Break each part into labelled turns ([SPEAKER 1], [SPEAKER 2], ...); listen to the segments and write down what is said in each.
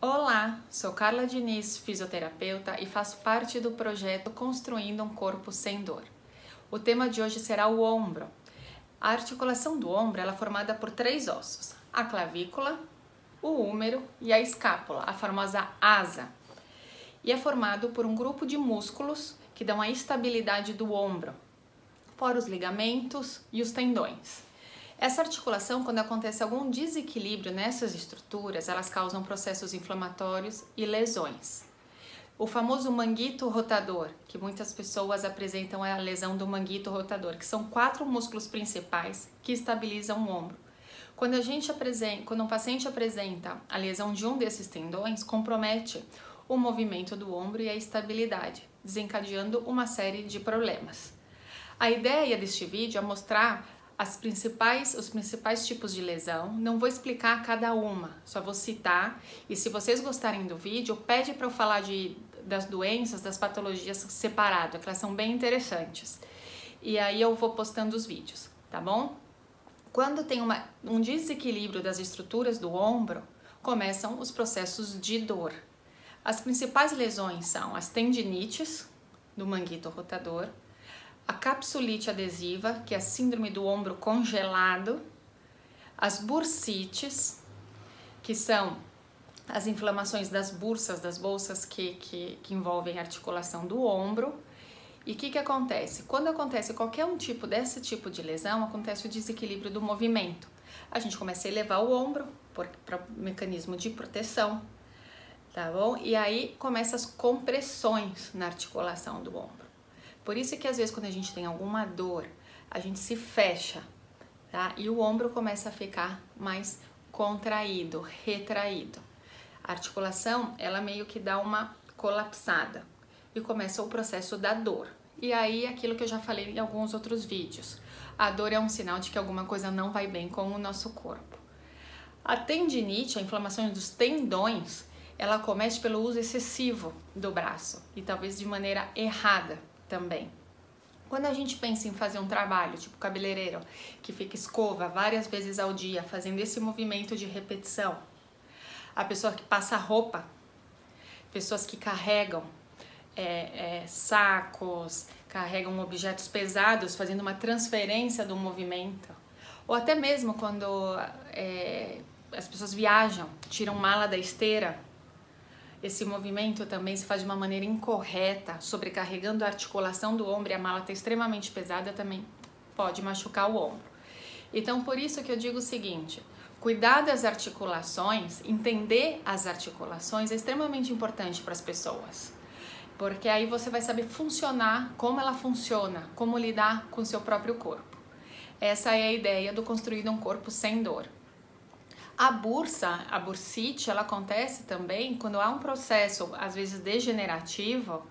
[SPEAKER 1] Olá, sou Carla Diniz, fisioterapeuta e faço parte do projeto Construindo um Corpo Sem Dor. O tema de hoje será o ombro. A articulação do ombro ela é formada por 3 ossos, a clavícula, o húmero e a escápula, a famosa asa. E é formado por um grupo de músculos que dão a estabilidade do ombro, fora os ligamentos e os tendões. Essa articulação, quando acontece algum desequilíbrio nessas estruturas, elas causam processos inflamatórios e lesões. O famoso manguito rotador, que muitas pessoas apresentam é a lesão do manguito rotador, que são 4 músculos principais que estabilizam o ombro. Quando um paciente apresenta a lesão de um desses tendões, compromete o movimento do ombro e a estabilidade, desencadeando uma série de problemas. A ideia deste vídeo é mostrar os principais tipos de lesão. Não vou explicar cada uma, só vou citar, e se vocês gostarem do vídeo, pede para eu falar das doenças, das patologias separado, que elas são bem interessantes. E aí eu vou postando os vídeos, tá bom? Quando tem um desequilíbrio das estruturas do ombro, começam os processos de dor. As principais lesões são as tendinites do manguito rotador, a capsulite adesiva, que é a síndrome do ombro congelado, as bursites, que são as inflamações das bolsas que envolvem a articulação do ombro. E o que acontece? Quando acontece qualquer desse tipo de lesão, acontece o desequilíbrio do movimento. A gente começa a elevar o ombro para o mecanismo de proteção, tá bom? E aí começam as compressões na articulação do ombro. Por isso que às vezes quando a gente tem alguma dor, a gente se fecha, tá? E o ombro começa a ficar mais contraído, retraído. A articulação, ela meio que dá uma colapsada e começa o processo da dor. E aí, aquilo que eu já falei em alguns outros vídeos, a dor é um sinal de que alguma coisa não vai bem com o nosso corpo. A tendinite, a inflamação dos tendões, ela comete pelo uso excessivo do braço e talvez de maneira errada também. Quando a gente pensa em fazer um trabalho, tipo cabeleireiro, que fica escova várias vezes ao dia, fazendo esse movimento de repetição, a pessoa que passa roupa, pessoas que carregam sacos, carregam objetos pesados, fazendo uma transferência do movimento, ou até mesmo quando as pessoas viajam, tiram mala da esteira, esse movimento também se faz de uma maneira incorreta, sobrecarregando a articulação do ombro, e a mala está extremamente pesada, também pode machucar o ombro. Então, por isso que eu digo o seguinte: cuidar das articulações, entender as articulações é extremamente importante para as pessoas, porque aí você vai saber funcionar, como ela funciona, como lidar com o seu próprio corpo. Essa é a ideia do Construindo um Corpo Sem Dor. A bursite, ela acontece também quando há um processo, às vezes degenerativo,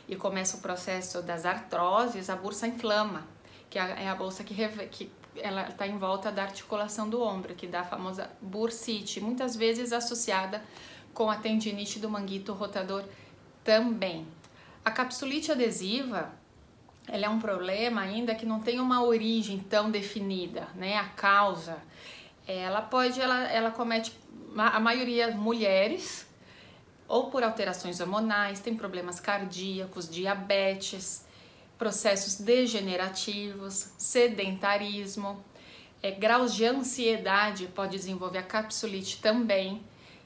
[SPEAKER 1] e começa o processo das artroses. A bursa inflama, que é a bolsa que ela está em volta da articulação do ombro, que dá a famosa bursite, muitas vezes associada com a tendinite do manguito rotador também. A capsulite adesiva, ela é um problema ainda que não tem uma origem tão definida, né? A causa, ela comete, a maioria mulheres, ou por alterações hormonais, tem problemas cardíacos, diabetes, processos degenerativos, sedentarismo, graus de ansiedade pode desenvolver a capsulite também.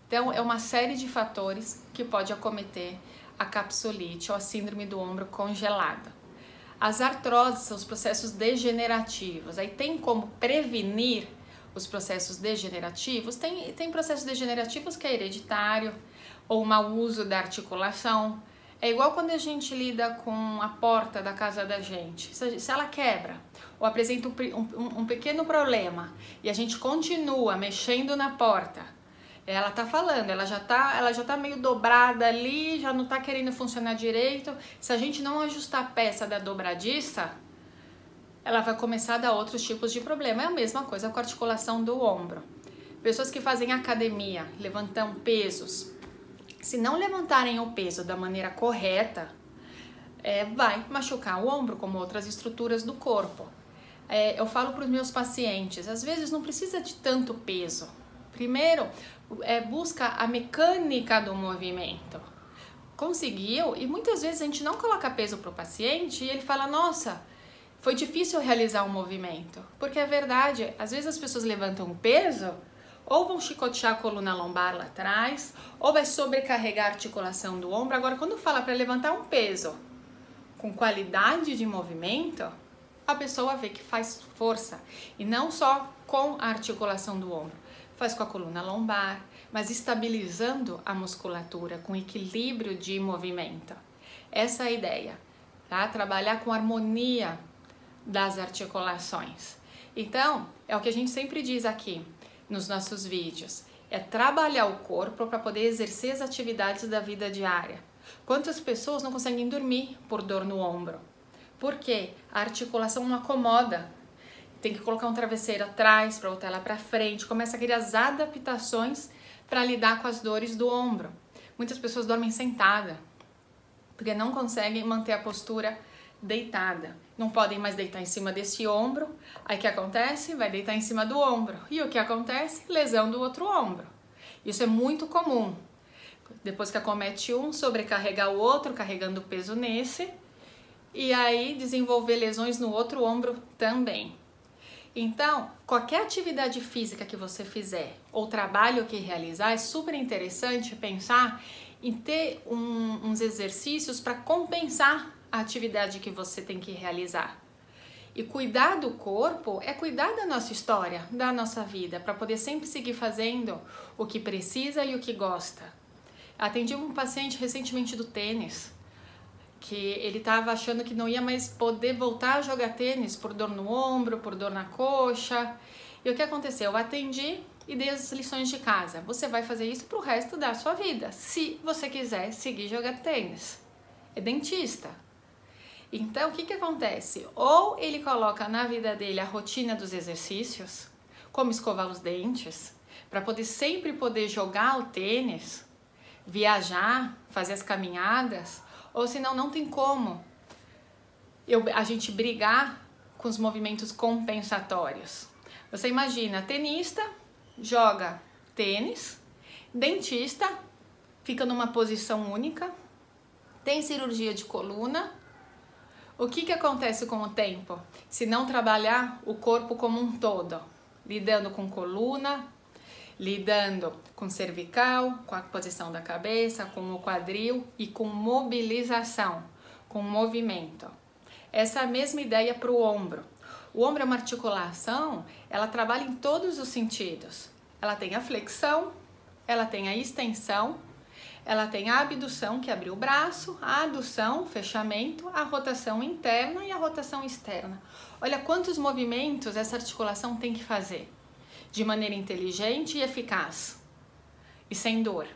[SPEAKER 1] Então é uma série de fatores que pode acometer a capsulite ou a síndrome do ombro congelado. As artroses são os processos degenerativos. Aí tem como prevenir os processos degenerativos? Tem processos degenerativos que é hereditário ou mau uso da articulação. É igual quando a gente lida com a porta da casa da gente. Se ela quebra ou apresenta um pequeno problema e a gente continua mexendo na porta, ela tá falando, ela já tá meio dobrada ali, já não tá querendo funcionar direito. Se a gente não ajustar a peça da dobradiça, ela vai começar a dar outros tipos de problema. É a mesma coisa com a articulação do ombro. Pessoas que fazem academia, levantam pesos, se não levantarem o peso da maneira correta, vai machucar o ombro, como outras estruturas do corpo. Eu falo para os meus pacientes, às vezes não precisa de tanto peso, Primeiro, busca a mecânica do movimento. Conseguiu, e muitas vezes a gente não coloca peso para o paciente e ele fala, nossa, foi difícil realizar um movimento. Porque é verdade, às vezes as pessoas levantam um peso, ou vão chicotear a coluna lombar lá atrás, ou vai sobrecarregar a articulação do ombro. Agora, quando fala para levantar um peso com qualidade de movimento, a pessoa vê que faz força. E não só com a articulação do ombro, faz com a coluna lombar, mas estabilizando a musculatura, com equilíbrio de movimento. Essa é a ideia, tá? Trabalhar com harmonia das articulações. Então, é o que a gente sempre diz aqui nos nossos vídeos, é trabalhar o corpo para poder exercer as atividades da vida diária. Quantas pessoas não conseguem dormir por dor no ombro? Por quê? A articulação não acomoda. Tem que colocar um travesseiro atrás para botar ela para frente, começa a criar as adaptações para lidar com as dores do ombro. Muitas pessoas dormem sentada, porque não conseguem manter a postura deitada. Não podem mais deitar em cima desse ombro. Aí o que acontece? Vai deitar em cima do ombro. E o que acontece? Lesão do outro ombro. Isso é muito comum. Depois que acomete um, sobrecarregar o outro, carregando o peso nesse. E aí desenvolver lesões no outro ombro também. Então, qualquer atividade física que você fizer ou trabalho que realizar, é super interessante pensar em ter uns exercícios para compensar a atividade que você tem que realizar. E cuidar do corpo é cuidar da nossa história, da nossa vida, para poder sempre seguir fazendo o que precisa e o que gosta. Atendi um paciente recentemente do tênis, que ele estava achando que não ia mais poder voltar a jogar tênis por dor no ombro, por dor na coxa. E o que aconteceu? Eu atendi e dei as lições de casa. Você vai fazer isso para o resto da sua vida, se você quiser seguir jogar tênis. É dentista. Então, o que acontece? Ou ele coloca na vida dele a rotina dos exercícios, como escovar os dentes, para poder sempre poder jogar o tênis, viajar, fazer as caminhadas, ou senão não tem como a gente brigar com os movimentos compensatórios. Você imagina, tenista joga tênis, dentista fica numa posição única, tem cirurgia de coluna. O que acontece com o tempo? Se não trabalhar o corpo como um todo, lidando com coluna, lidando com cervical, com a posição da cabeça, com o quadril e com mobilização, com movimento. Essa é a mesma ideia para o ombro. O ombro é uma articulação, ela trabalha em todos os sentidos. Ela tem a flexão, ela tem a extensão, ela tem a abdução, que é abrir o braço, a adução, fechamento, a rotação interna e a rotação externa. Olha quantos movimentos essa articulação tem que fazer de maneira inteligente e eficaz e sem dor.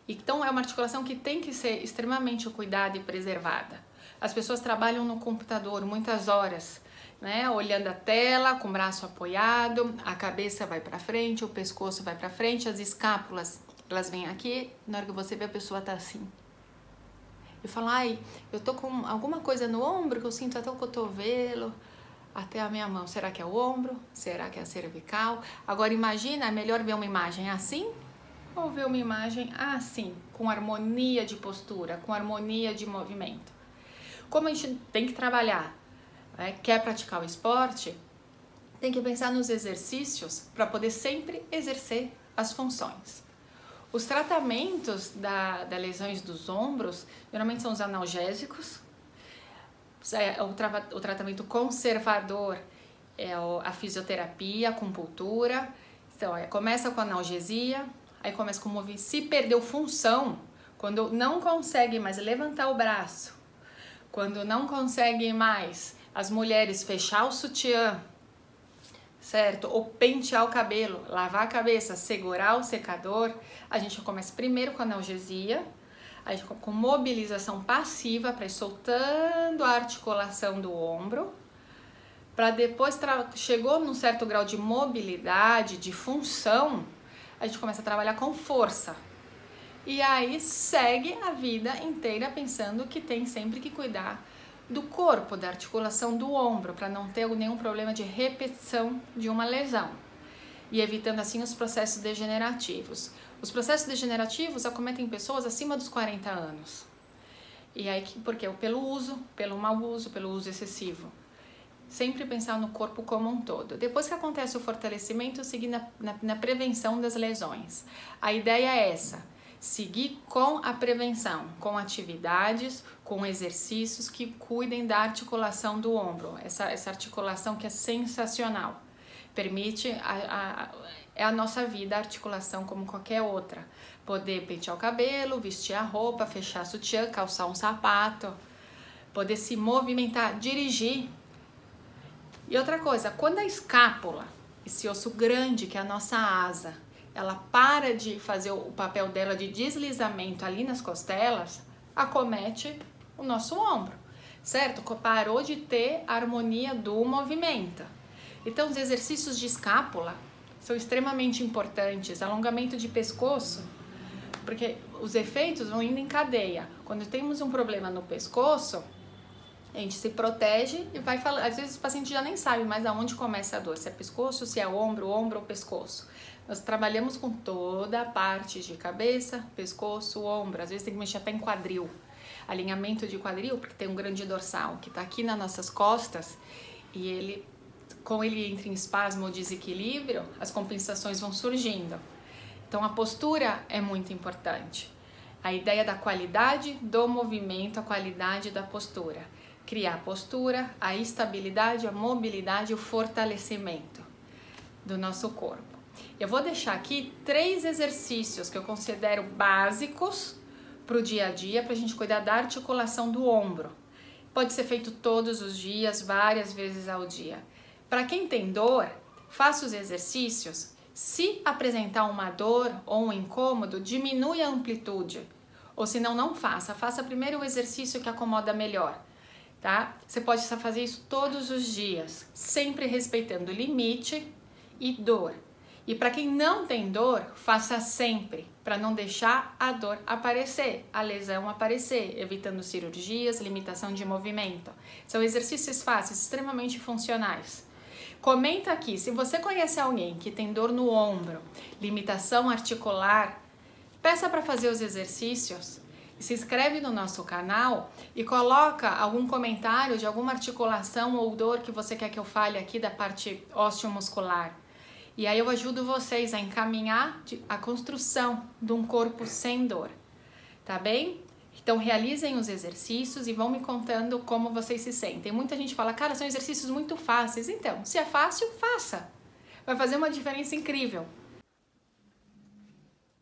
[SPEAKER 1] Então é uma articulação que tem que ser extremamente cuidada e preservada. As pessoas trabalham no computador muitas horas, né, olhando a tela, com o braço apoiado, a cabeça vai para frente, o pescoço vai para frente, as escápulas elas vêm aqui, na hora que você vê a pessoa tá assim. Eu falo, ai, eu tô com alguma coisa no ombro que eu sinto até o cotovelo, até a minha mão. Será que é o ombro? Será que é a cervical? Agora imagina, é melhor ver uma imagem assim ou ver uma imagem assim, com harmonia de postura, com harmonia de movimento. Como a gente tem que trabalhar, né, quer praticar o esporte, tem que pensar nos exercícios para poder sempre exercer as funções. Os tratamentos das lesões dos ombros, geralmente são os analgésicos, o tratamento conservador é a fisioterapia, a acupuntura. Então, começa com analgesia, aí começa com movimento. Se perdeu função, quando não consegue mais levantar o braço, quando não consegue mais as mulheres fechar o sutiã, certo? Ou pentear o cabelo, lavar a cabeça, segurar o secador. A gente começa primeiro com analgesia, a gente com mobilização passiva para ir soltando a articulação do ombro, para depois, chegou num certo grau de mobilidade, de função, a gente começa a trabalhar com força. E aí segue a vida inteira pensando que tem sempre que cuidar do corpo, da articulação do ombro, para não ter nenhum problema de repetição de uma lesão. e evitando assim os processos degenerativos. Os processos degenerativos acometem pessoas acima dos 40 anos. E aí, por quê? Pelo uso, pelo mau uso, pelo uso excessivo. Sempre pensar no corpo como um todo. Depois que acontece o fortalecimento, seguir na prevenção das lesões. A ideia é essa: seguir com a prevenção, com atividades, com exercícios que cuidem da articulação do ombro. Essa articulação que é sensacional. Permite é a nossa vida, a articulação como qualquer outra. Poder pentear o cabelo, vestir a roupa, fechar a sutiã, calçar um sapato, poder se movimentar, dirigir. E outra coisa, quando a escápula, esse osso grande que é a nossa asa, ela para de fazer o papel dela de deslizamento ali nas costelas, acomete o nosso ombro, certo? Parou de ter a harmonia do movimento. Então, os exercícios de escápula são extremamente importantes. Alongamento de pescoço, porque os efeitos vão indo em cadeia. Quando temos um problema no pescoço, a gente se protege e vai falar. Às vezes o paciente já nem sabe mais aonde começa a dor, se é pescoço, se é ombro ou pescoço. Nós trabalhamos com toda a parte de cabeça, pescoço, ombro. Às vezes tem que mexer até em quadril. Alinhamento de quadril, porque tem um grande dorsal que está aqui nas nossas costas e com ele entra em espasmo ou desequilíbrio, as compensações vão surgindo. Então a postura é muito importante. A ideia da qualidade do movimento, a qualidade da postura. Criar a postura, a estabilidade, a mobilidade, o fortalecimento do nosso corpo. Eu vou deixar aqui 3 exercícios que eu considero básicos para o dia a dia, para a gente cuidar da articulação do ombro. Pode ser feito todos os dias, várias vezes ao dia. Para quem tem dor, faça os exercícios. Se apresentar uma dor ou um incômodo, diminui a amplitude. Ou se não, não faça. Faça primeiro o exercício que acomoda melhor, tá? Você pode fazer isso todos os dias, sempre respeitando limite e dor. E para quem não tem dor, faça sempre, para não deixar a dor aparecer, a lesão aparecer, evitando cirurgias, limitação de movimento. São exercícios fáceis, extremamente funcionais. Comenta aqui, se você conhece alguém que tem dor no ombro, limitação articular, peça para fazer os exercícios, se inscreve no nosso canal e coloca algum comentário de alguma articulação ou dor que você quer que eu fale aqui da parte osteomuscular. E aí eu ajudo vocês a encaminhar a construção de um corpo sem dor, tá bem? Então realizem os exercícios e vão me contando como vocês se sentem. Muita gente fala, cara, são exercícios muito fáceis. Então, se é fácil, faça. Vai fazer uma diferença incrível.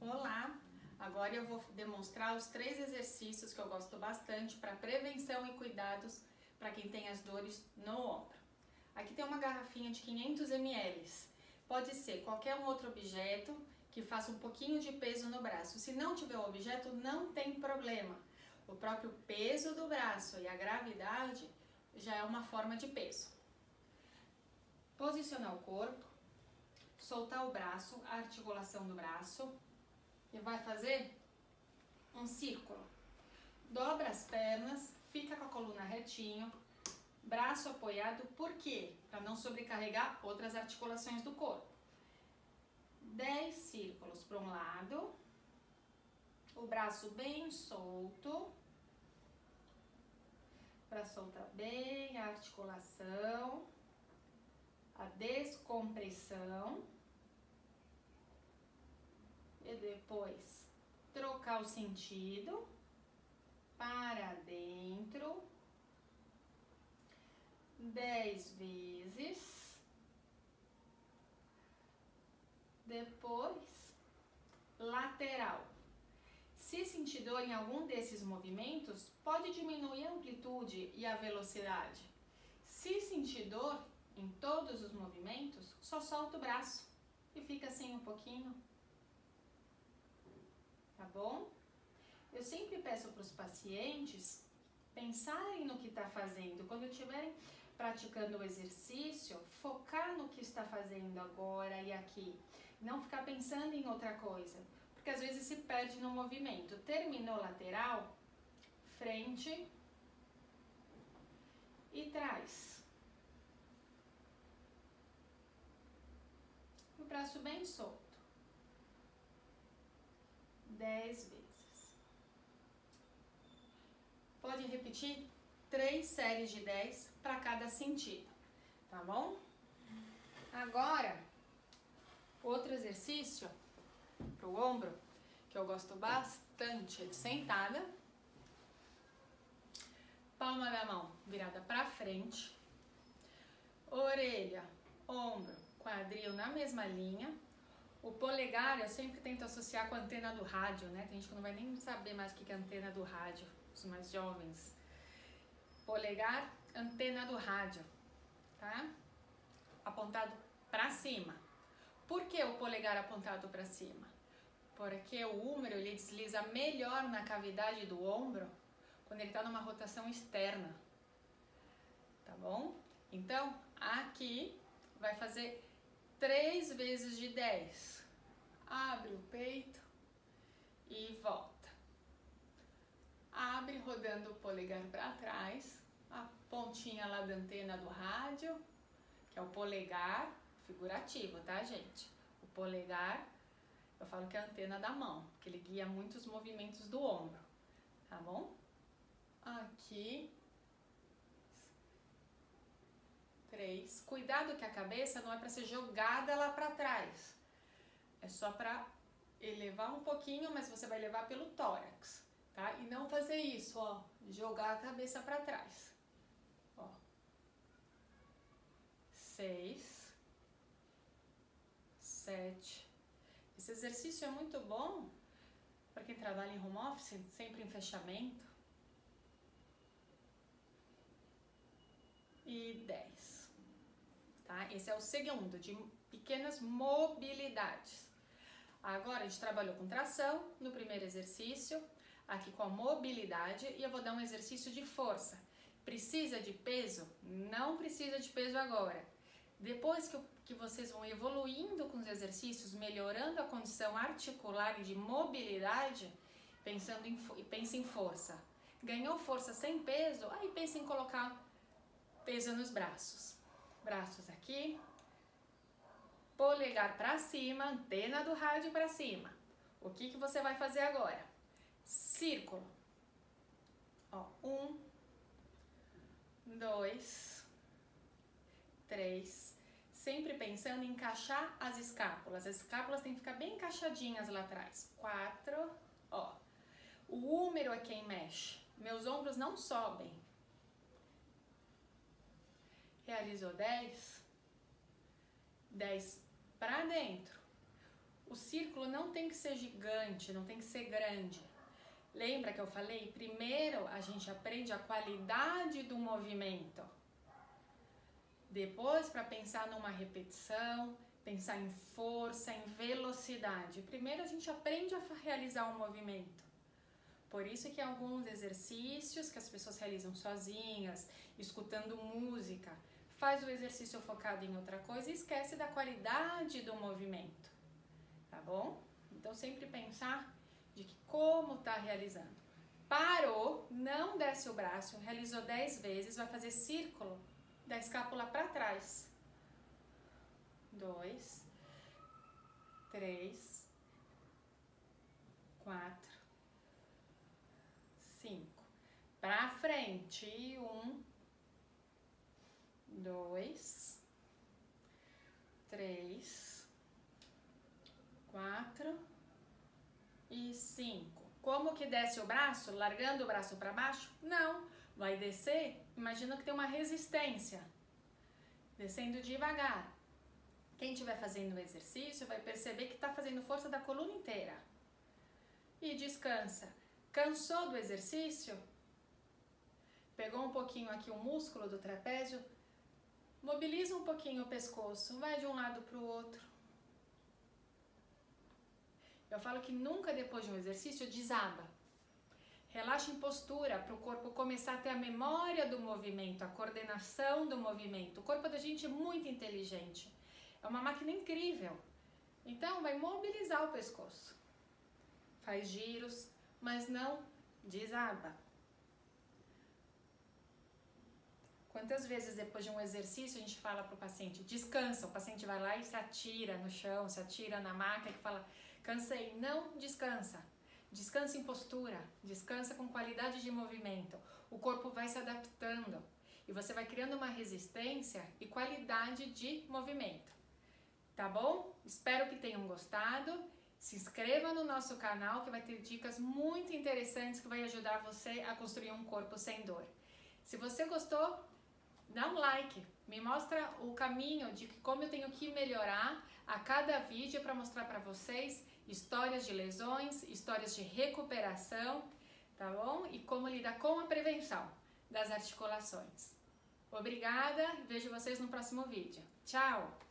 [SPEAKER 1] Olá! Agora eu vou demonstrar os 3 exercícios que eu gosto bastante para prevenção e cuidados para quem tem as dores no ombro. Aqui tem uma garrafinha de 500 ml. Pode ser qualquer um outro objeto que faça um pouquinho de peso no braço. Se não tiver o objeto, não tem problema. O próprio peso do braço e a gravidade já é uma forma de peso. Posicionar o corpo, soltar o braço, a articulação do braço e vai fazer um círculo. Dobra as pernas, fica com a coluna retinho, braço apoiado. Por quê? Para não sobrecarregar outras articulações do corpo. 10 círculos para um lado, o braço bem solto, para soltar bem a articulação, a descompressão, e depois trocar o sentido para dentro, 10 vezes. Depois, lateral. Se sentir dor em algum desses movimentos, pode diminuir a amplitude e a velocidade. Se sentir dor em todos os movimentos, só solta o braço e fica assim um pouquinho. Tá bom? Eu sempre peço para os pacientes pensarem no que está fazendo. Quando estiverem praticando o exercício, focar no que está fazendo agora e aqui. Não ficar pensando em outra coisa, porque às vezes se perde no movimento. Terminou lateral, frente e trás. O braço bem solto. 10 vezes. Pode repetir 3 séries de 10 para cada sentido, tá bom? Agora, outro exercício pro ombro, que eu gosto bastante, é de sentada. Palma da mão virada para frente. Orelha, ombro, quadril na mesma linha. O polegar eu sempre tento associar com a antena do rádio, né? Tem gente que não vai nem saber mais o que é a antena do rádio, os mais jovens. Polegar, antena do rádio, tá? Apontado para cima. Por que o polegar apontado para cima? Porque o húmero ele desliza melhor na cavidade do ombro quando ele está numa rotação externa, tá bom? Então, aqui vai fazer 3 vezes de 10. Abre o peito e volta. Abre rodando o polegar para trás, a pontinha lá da antena do rádio, que é o polegar figurativo, tá, gente? O polegar, eu falo que é a antena da mão, que ele guia muitos movimentos do ombro, tá bom? Aqui. 3. Cuidado que a cabeça não é para ser jogada lá para trás. É só para elevar um pouquinho, mas você vai levar pelo tórax, tá? E não fazer isso, ó, jogar a cabeça para trás. Ó. 6. 7. Esse exercício é muito bom para quem trabalha em home office, sempre em fechamento. E 10. Tá? Esse é o segundo, de pequenas mobilidades. Agora a gente trabalhou com tração no primeiro exercício, aqui com a mobilidade, e eu vou dar um exercício de força. Precisa de peso? Não precisa de peso agora. Depois que vocês vão evoluindo com os exercícios, melhorando a condição articular e de mobilidade, pense em força. Ganhou força sem peso? Aí pense em colocar peso nos braços. Braços aqui, polegar para cima, antena do rádio para cima. O que você vai fazer agora? Círculo. Ó, 1, 2, 3. Sempre pensando em encaixar as escápulas. As escápulas têm que ficar bem encaixadinhas lá atrás. 4, ó. O húmero é quem mexe. Meus ombros não sobem. Realizou 10, 10 para dentro. O círculo não tem que ser gigante, não tem que ser grande. Lembra que eu falei? Primeiro a gente aprende a qualidade do movimento. Depois, para pensar numa repetição, pensar em força, em velocidade. Primeiro a gente aprende a realizar um movimento. Por isso que alguns exercícios que as pessoas realizam sozinhas, escutando música, faz o exercício focado em outra coisa e esquece da qualidade do movimento, tá bom? Então sempre pensar de que como tá realizando. Parou, não desce o braço, realizou 10 vezes, vai fazer círculo da escápula para trás. 2, 3, 4, 5. Para frente, 1, 2, 3, 4 e 5. Como que desce o braço? Largando o braço para baixo? Não, vai descer, imagina que tem uma resistência, descendo devagar. Quem estiver fazendo o exercício vai perceber que está fazendo força da coluna inteira. E descansa. Cansou do exercício? Pegou um pouquinho aqui o músculo do trapézio? Mobiliza um pouquinho o pescoço, vai de um lado para o outro. Eu falo que nunca depois de um exercício desaba. Relaxa em postura para o corpo começar a ter a memória do movimento, a coordenação do movimento. O corpo da gente é muito inteligente, é uma máquina incrível. Então vai mobilizar o pescoço. Faz giros, mas não desaba. Quantas vezes depois de um exercício a gente fala para o paciente, descansa, o paciente vai lá e se atira no chão, se atira na maca e fala, cansei. Não, descansa. Descansa em postura, descansa com qualidade de movimento. O corpo vai se adaptando e você vai criando uma resistência e qualidade de movimento. Tá bom? Espero que tenham gostado. Se inscreva no nosso canal que vai ter dicas muito interessantes que vai ajudar você a construir um corpo sem dor. Se você gostou, dá um like, me mostra o caminho de como eu tenho que melhorar a cada vídeo para mostrar para vocês histórias de lesões, histórias de recuperação, tá bom? E como lidar com a prevenção das articulações. Obrigada, vejo vocês no próximo vídeo. Tchau!